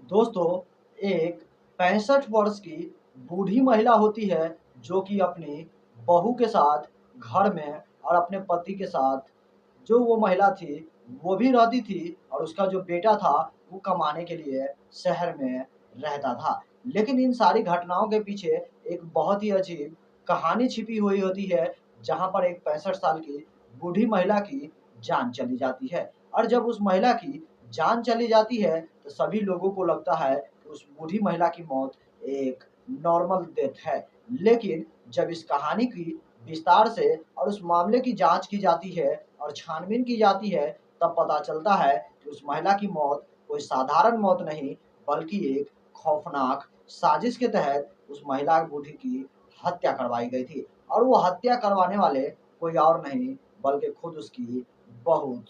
दोस्तों, एक 65 वर्ष की बूढ़ी महिला होती है जो कि अपनी बहू के साथ घर में और अपने पति के साथ जो वो महिला थी वो भी रहती थी और उसका जो बेटा था वो कमाने के लिए शहर में रहता था। लेकिन इन सारी घटनाओं के पीछे एक बहुत ही अजीब कहानी छिपी हुई होती है, जहाँ पर एक 65 साल की बूढ़ी महिला की जान चली जाती है। और जब उस महिला की जान चली जाती है तो सभी लोगों को लगता है कि उस बूढ़ी महिला की मौत एक नॉर्मल डेथ है। लेकिन जब इस कहानी की विस्तार से और उस मामले की जांच की जाती है और छानबीन की जाती है, तब पता चलता है कि उस महिला की मौत कोई साधारण मौत नहीं, बल्कि एक खौफनाक साजिश के तहत उस महिला बूढ़ी की हत्या करवाई गई थी। और वो हत्या करवाने वाले कोई और नहीं बल्कि खुद उसकी बहू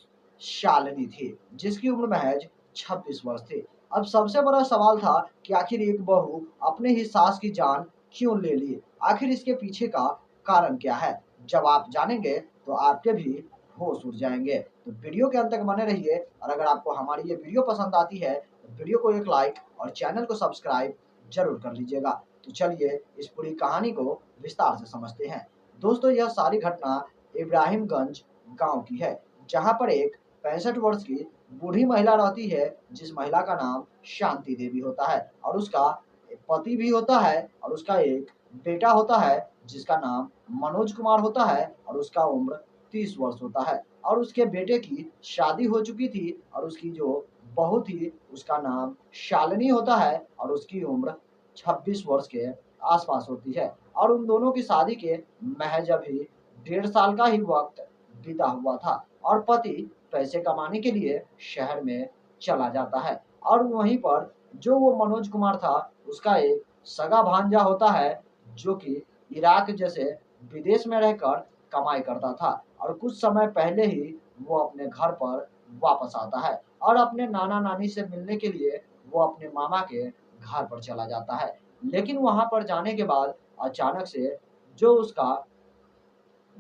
शालिनी थी, जिसकी उम्र महज 26 वर्ष थी। अब सबसे बड़ा सवाल था कि आखिर एक बहू अपने ही सास की जान क्यों ले ली? आखिर इसके पीछे का कारण क्या है? जब आप जानेंगे तो आपके भी होश उड़ जाएँगे। तो वीडियो के अंत तक बने रहिए और अगर आपको हमारी ये वीडियो पसंद आती है तो वीडियो को एक लाइक और चैनल को सब्सक्राइब ज़रूर कर लीजिएगा। तो चलिए इस पूरी कहानी को विस्तार से समझते हैं। दोस्तों, यह सारी घटना इब्राहिमगंज गाँव की है, जहाँ पर एक 65 वर्ष की बूढ़ी महिला रहती है, जिस महिला का नाम शांति देवी होता है और उसका एक पति भी होता है और उसका एक बेटा होता है, जिसका नाम मनोज कुमार होता है और उसका उम्र 30 वर्ष होता है। और उसके बेटे की शादी हो चुकी थी और उसकी जो बहू थी उसका नाम शालिनी होता है और उसकी उम्र 26 वर्ष के आस-पास होती है। और उन दोनों की शादी के महज अभी 1.5 साल का ही वक़्त बीता हुआ था और पति पैसे कमाने के लिए शहर में चला जाता है। और वहीं पर जो वो मनोज कुमार था, उसका एक सगा भांजा होता है, जो कि इराक जैसे विदेश में रहकर कमाई करता था और कुछ समय पहले ही वो अपने घर पर वापस आता है और अपने नाना-नानी से मिलने के लिए वो अपने मामा के घर पर चला जाता है। लेकिन वहाँ पर जाने के बाद अचानक से जो उसका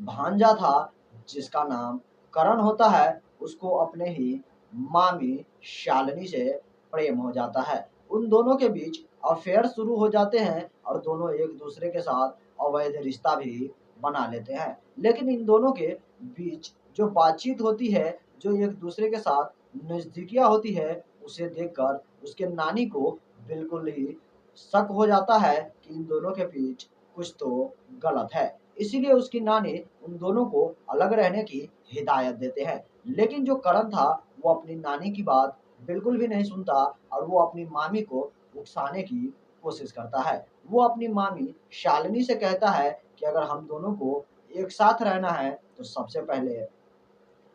भांजा था, जिसका नाम करण होता है, उसको अपने ही मामी शालिनी से प्रेम हो जाता है। उन दोनों के बीच अफ़ेयर शुरू हो जाते हैं और दोनों एक-दूसरे के साथ अवैध रिश्ता भी बना लेते हैं। लेकिन इन दोनों के बीच जो बातचीत होती है, जो एक-दूसरे के साथ नज़दीकियाँ होती है, उसे देखकर उसके नानी को बिल्कुल ही शक हो जाता है कि इन दोनों के बीच कुछ तो गलत है। इसीलिए उसकी नानी उन दोनों को अलग रहने की हिदायत देते हैं। लेकिन जो करण था, वो अपनी नानी की बात बिल्कुल भी नहीं सुनता और वो अपनी मामी को उकसाने की कोशिश करता है। वो अपनी मामी शालिनी से कहता है कि अगर हम दोनों को एक साथ रहना है, तो सबसे पहले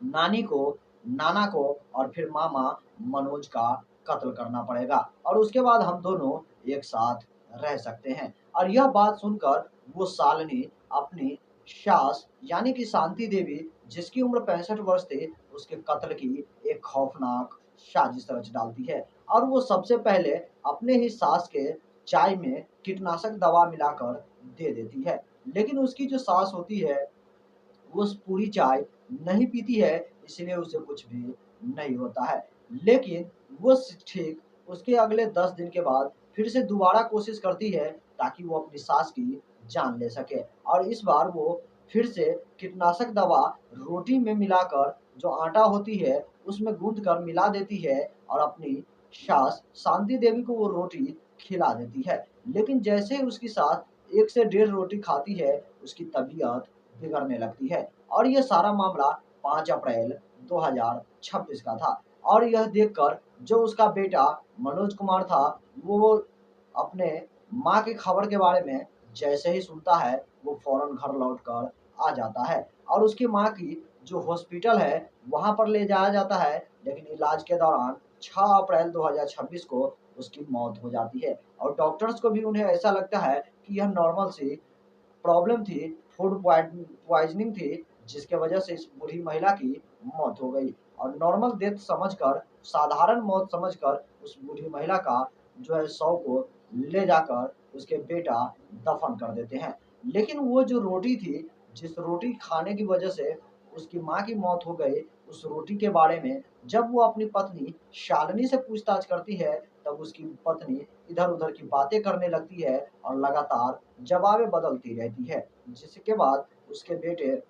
नानी को, नाना को और फिर मामा मनोज का कत्ल करना पड़ेगा और उसके बाद हम दोनों एक साथ रह सकते हैं। और यह बात सुनकर वो शालिनी अपनी सास यानी कि शांति देवी, जिसकी उम्र 65 वर्ष थी, उसके कत्ल की एक खौफनाक साजिश रच डालती है और वो सबसे पहले अपने ही सास के चाय में कीटनाशक दवा मिलाकर दे देती है। लेकिन उसकी जो सास होती है वो पूरी चाय नहीं पीती है, इसलिए उसे कुछ भी नहीं होता है। लेकिन वो ठीक उसके अगले 10 दिन के बाद फिर से दोबारा कोशिश करती है ताकि वो अपनी सास की जान ले सके और इस बार वो फिर से कीटनाशक दवा रोटी में मिलाकर जो आटा होती है उसमें गूँथ कर मिला देती है और अपनी सास शांति देवी को वो रोटी खिला देती है। लेकिन जैसे ही उसकी सास 1 से डेढ़ रोटी खाती है, उसकी तबीयत बिगड़ने लगती है और ये सारा मामला 5 अप्रैल 2026 का था। और यह देखकर जो उसका बेटा मनोज कुमार था, वो अपने माँ की खबर के बारे में जैसे ही सुनता है, वो फ़ौरन घर लौटकर आ जाता है और उसकी माँ की जो हॉस्पिटल है, वहाँ पर ले जाया जाता है, लेकिन इलाज के दौरान 6 अप्रैल 2026 को उसकी मौत हो जाती है और डॉक्टर्स को भी उन्हें ऐसा लगता है कि यह नॉर्मल सी प्रॉब्लम थी, फूड पॉइज़निंग थी, जिसके वजह से इस बूढ़ी महिला की मौत हो गई और नॉर्मल डेथ समझकर, साधारण मौत समझकर उस बूढ़ी महिला का जो है शव को ले जाकर उसके बेटा दफ़न कर देते हैं। लेकिन वो जो रोटी थी, जिस रोटी खाने की वजह से उसकी माँ की मौत हो गई, उस रोटी के बारे में जब वो अपनी पत्नी शालिनी से पूछताछ करती है, तब उसकी पत्नी इधर-उधर की बातें करने लगती है और लगातार जवाबें बदलती रहती है। जिसके बाद उसके बेटे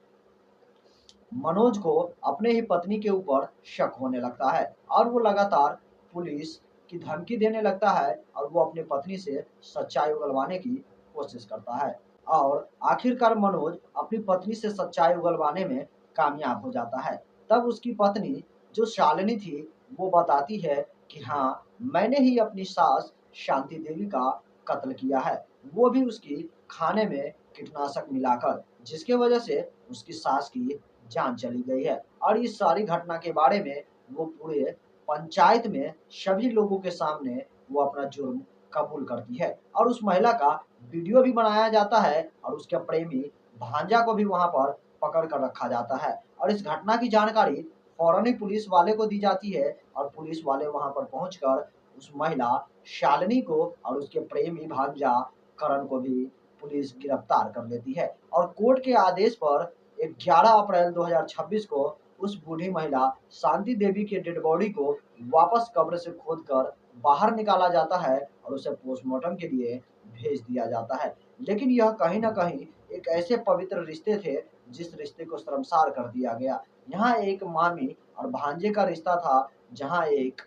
मनोज को अपने ही पत्नी के ऊपर शक होने लगता है और वो लगातार पुलिस की धमकी देने लगता है और वो अपनी पत्नी से सच्चाई उगलवाने की कोशिश करता है और आखिरकार मनोज अपनी पत्नी से सच्चाई उगलवाने में कामयाब हो जाता है। तब उसकी पत्नी जो शालिनी थी वो बताती है कि हाँ, मैंने ही अपनी सास शांति देवी का कत्ल किया है, वो भी उसकी खाने में कीटनाशक मिलाकर, जिसके वजह से उसकी सास की जान चली गई है। और इस सारी घटना के बारे में वो पूरे पंचायत में सभी लोगों के सामने वो अपना जुर्म कबूल करती है और उस महिला का वीडियो भी बनाया जाता है और उसके प्रेमी भांजा को भी वहां पर पकड़ कर रखा जाता है और इस घटना की जानकारी फौरन ही पुलिस वाले को दी जाती है और पुलिस वाले वहां पर पहुंचकर उस महिला शालिनी को और उसके प्रेमी भांजा करण को भी पुलिस गिरफ्तार कर लेती है और कोर्ट के आदेश पर 11 अप्रैल 2026 को उस बूढ़ी महिला शांति देवी के डेड बॉडी को वापस कब्र से खोदकर बाहर निकाला जाता है और उसे पोस्टमार्टम के लिए भेज दिया जाता है। लेकिन यह कहीं न कहीं एक ऐसे पवित्र रिश्ते थे जिस रिश्ते को शर्मसार कर दिया गया। यहाँ एक मामी और भांजे का रिश्ता था, जहाँ एक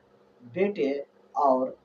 बेटे और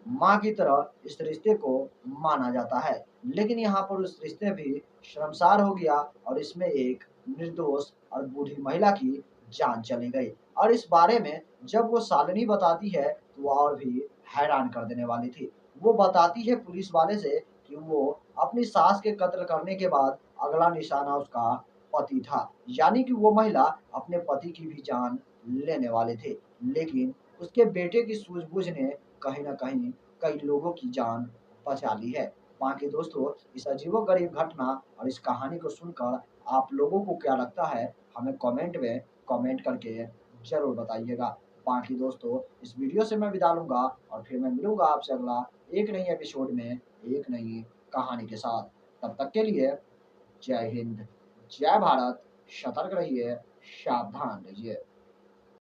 माँ की तरह इस रिश्ते को माना जाता है। लेकिन यहाँ पर उस रिश्ते भी शर्मसार हो गया और इसमें एक निर्दोष और बूढ़ी महिला की जान चली गई। और इस बारे में जब वो शालिनी बताती है तो वो और भी हैरान कर देने वाली थी। वो बताती है पुलिस वाले से कि वो अपनी सास के कत्ल करने के बाद अगला निशाना उसका पति था। यानी कि वो महिला अपने पति की भी जान लेने वाले थे। लेकिन उसके बेटे की सूझबूझ ने कहीं न कहीं कई लोगों की जान बचा ली है। बाकी दोस्तों, इस अजीबो-गरीब घटना और इस कहानी को सुनकर आप लोगों को क्या लगता है, हमें कमेंट में कमेंट करके ज़रूर बताइएगा। बाकी दोस्तों, इस वीडियो से मैं विदा लूँगा और फिर मैं मिलूँगा आपसे अगला एक नई एपिसोड में, एक नई कहानी के साथ। तब तक के लिए जय हिंद, जय भारत, सतर्क रहिए, सावधान रहिए।